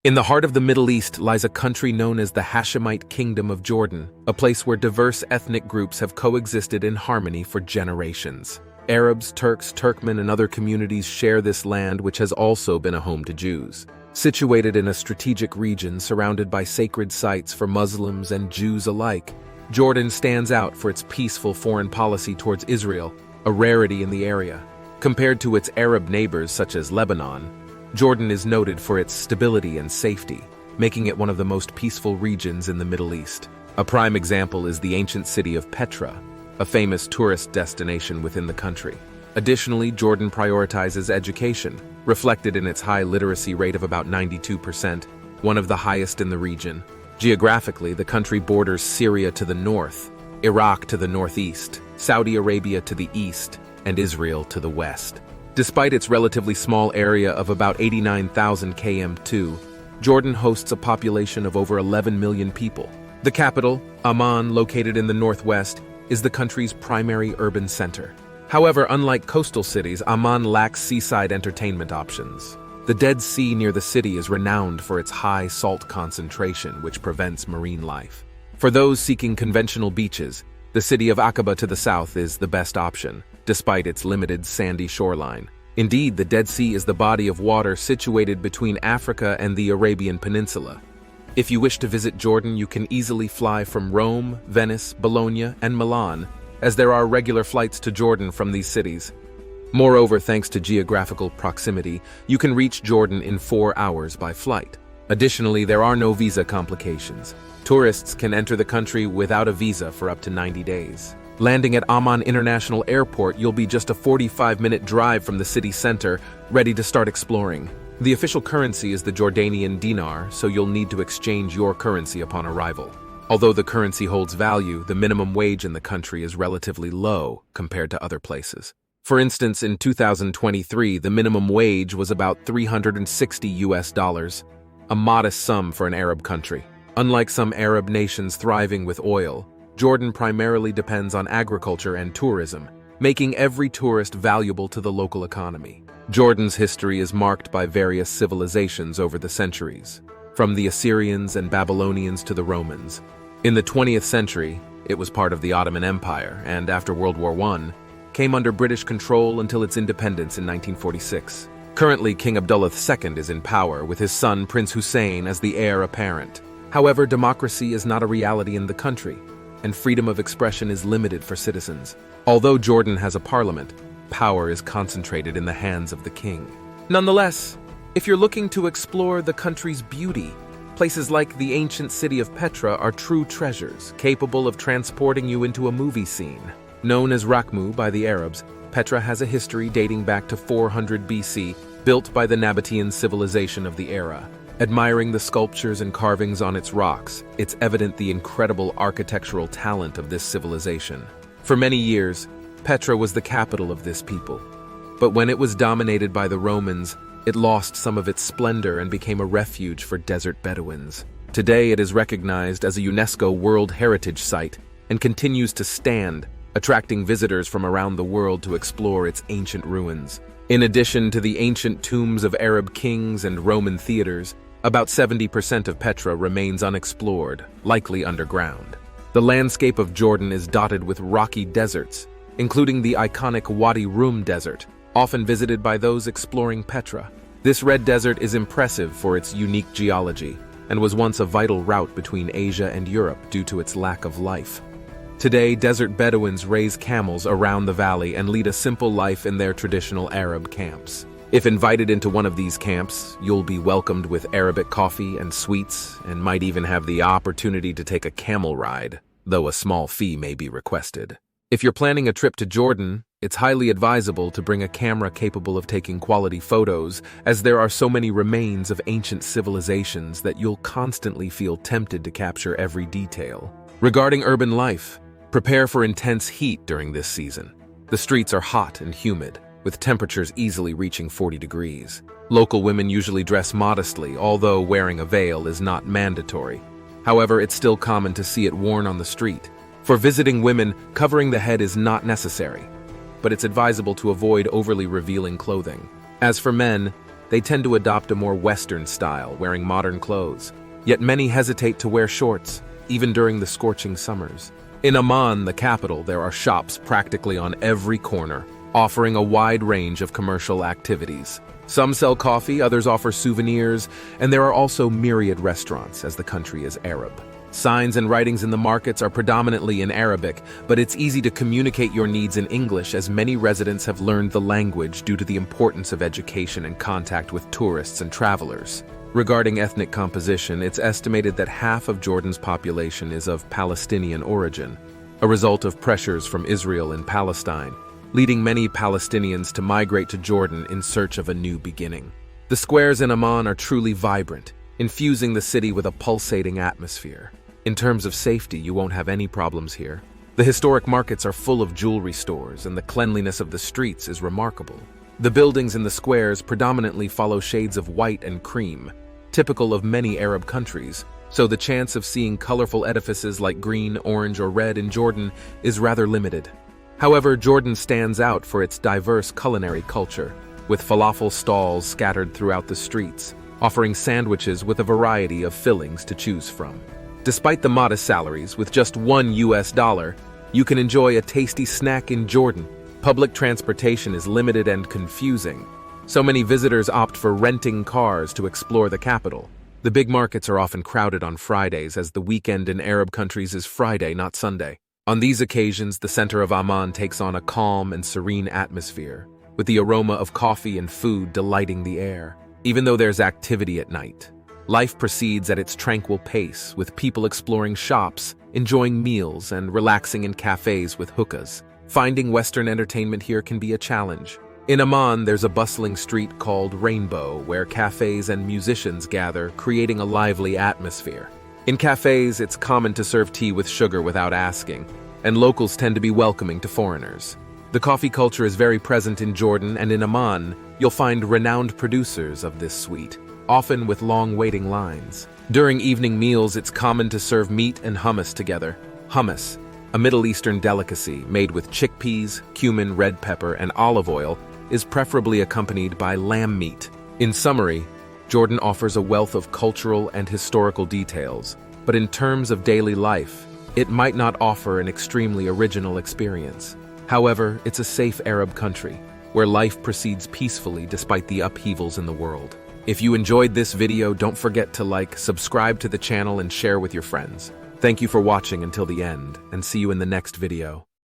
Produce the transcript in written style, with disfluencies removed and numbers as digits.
In the heart of the Middle East lies a country known as the Hashemite Kingdom of Jordan, a place where diverse ethnic groups have coexisted in harmony for generations. Arabs, Turks, Turkmen, and other communities share this land, which has also been a home to Jews. Situated in a strategic region surrounded by sacred sites for Muslims and Jews alike, Jordan stands out for its peaceful foreign policy towards Israel, a rarity in the area. Compared to its Arab neighbors such as Lebanon, Jordan is noted for its stability and safety, making it one of the most peaceful regions in the Middle East. A prime example is the ancient city of Petra, a famous tourist destination within the country. Additionally, Jordan prioritizes education, reflected in its high literacy rate of about 92%, one of the highest in the region. Geographically, the country borders Syria to the north, Iraq to the northeast, Saudi Arabia to the east, and Israel to the west. Despite its relatively small area of about 89,000 km², Jordan hosts a population of over 11 million people. The capital, Amman, located in the northwest, is the country's primary urban center. However, unlike coastal cities, Amman lacks seaside entertainment options. The Dead Sea near the city is renowned for its high salt concentration, which prevents marine life. For those seeking conventional beaches, the city of Aqaba to the south is the best option, despite its limited sandy shoreline. Indeed, the Dead Sea is the body of water situated between Africa and the Arabian Peninsula. If you wish to visit Jordan, you can easily fly from Rome, Venice, Bologna, and Milan, as there are regular flights to Jordan from these cities. Moreover, thanks to geographical proximity, you can reach Jordan in 4 hours by flight. Additionally, there are no visa complications. Tourists can enter the country without a visa for up to 90 days. Landing at Amman International Airport, you'll be just a 45-minute drive from the city center, ready to start exploring. The official currency is the Jordanian dinar, so you'll need to exchange your currency upon arrival. Although the currency holds value, the minimum wage in the country is relatively low compared to other places. For instance, in 2023, the minimum wage was about $360, a modest sum for an Arab country. Unlike some Arab nations thriving with oil, Jordan primarily depends on agriculture and tourism, making every tourist valuable to the local economy. Jordan's history is marked by various civilizations over the centuries, from the Assyrians and Babylonians to the Romans. In the 20th century, it was part of the Ottoman Empire, and after World War I, came under British control until its independence in 1946. Currently, King Abdullah II is in power, with his son Prince Hussein as the heir apparent. However, democracy is not a reality in the country, and freedom of expression is limited for citizens. Although Jordan has a parliament, power is concentrated in the hands of the king. Nonetheless, if you're looking to explore the country's beauty, places like the ancient city of Petra are true treasures, capable of transporting you into a movie scene. Known as Rakhmu by the Arabs, Petra has a history dating back to 400 BC, built by the Nabatean civilization of the era. Admiring the sculptures and carvings on its rocks, it's evident the incredible architectural talent of this civilization. For many years, Petra was the capital of this people. But when it was dominated by the Romans, it lost some of its splendor and became a refuge for desert Bedouins. Today, it is recognized as a UNESCO World Heritage Site and continues to stand, attracting visitors from around the world to explore its ancient ruins. In addition to the ancient tombs of Arab kings and Roman theaters, about 70% of Petra remains unexplored, likely underground. The landscape of Jordan is dotted with rocky deserts, including the iconic Wadi Rum Desert, often visited by those exploring Petra. This red desert is impressive for its unique geology and was once a vital route between Asia and Europe due to its lack of life. Today, desert Bedouins raise camels around the valley and lead a simple life in their traditional Arab camps. If invited into one of these camps, you'll be welcomed with Arabic coffee and sweets, and might even have the opportunity to take a camel ride, though a small fee may be requested. If you're planning a trip to Jordan, it's highly advisable to bring a camera capable of taking quality photos, as there are so many remains of ancient civilizations that you'll constantly feel tempted to capture every detail. Regarding urban life, prepare for intense heat during this season. The streets are hot and humid, with temperatures easily reaching 40 degrees. Local women usually dress modestly, although wearing a veil is not mandatory. However, it's still common to see it worn on the street. For visiting women, covering the head is not necessary, but it's advisable to avoid overly revealing clothing. As for men, They tend to adopt a more Western style, wearing modern clothes. Yet many hesitate to wear shorts, even during the scorching summers. In Amman, the capital, there are shops practically on every corner, offering a wide range of commercial activities. Some sell coffee, others offer souvenirs, and there are also myriad restaurants, as the country is Arab. Signs and writings in the markets are predominantly in Arabic, but it's easy to communicate your needs in English as many residents have learned the language due to the importance of education and contact with tourists and travelers. Regarding ethnic composition, it's estimated that half of Jordan's population is of Palestinian origin, a result of pressures from Israel and Palestine, leading many Palestinians to migrate to Jordan in search of a new beginning. The squares in Amman are truly vibrant, infusing the city with a pulsating atmosphere. In terms of safety, you won't have any problems here. The historic markets are full of jewelry stores, and the cleanliness of the streets is remarkable. The buildings in the squares predominantly follow shades of white and cream, typical of many Arab countries, so the chance of seeing colorful edifices like green, orange, or red in Jordan is rather limited. However, Jordan stands out for its diverse culinary culture, with falafel stalls scattered throughout the streets, offering sandwiches with a variety of fillings to choose from. Despite the modest salaries, with just $1, you can enjoy a tasty snack in Jordan. Public transportation is limited and confusing, so many visitors opt for renting cars to explore the capital. The big markets are often crowded on Fridays, as the weekend in Arab countries is Friday, not Sunday. On these occasions, the center of Amman takes on a calm and serene atmosphere, with the aroma of coffee and food delighting the air. Even though there's activity at night, life proceeds at its tranquil pace, with people exploring shops, enjoying meals, and relaxing in cafes with hookahs. Finding Western entertainment here can be a challenge. In Amman, there's a bustling street called Rainbow, where cafes and musicians gather, creating a lively atmosphere. In cafes, it's common to serve tea with sugar without asking, and locals tend to be welcoming to foreigners. The coffee culture is very present in Jordan, and in Amman, you'll find renowned producers of this sweet, often with long waiting lines. During evening meals, it's common to serve meat and hummus together. Hummus, a Middle Eastern delicacy made with chickpeas, cumin, red pepper, and olive oil, is preferably accompanied by lamb meat. In summary, Jordan offers a wealth of cultural and historical details, but in terms of daily life, it might not offer an extremely original experience. However, it's a safe Arab country, where life proceeds peacefully despite the upheavals in the world. If you enjoyed this video, don't forget to like, subscribe to the channel, and share with your friends. Thank you for watching until the end, and see you in the next video.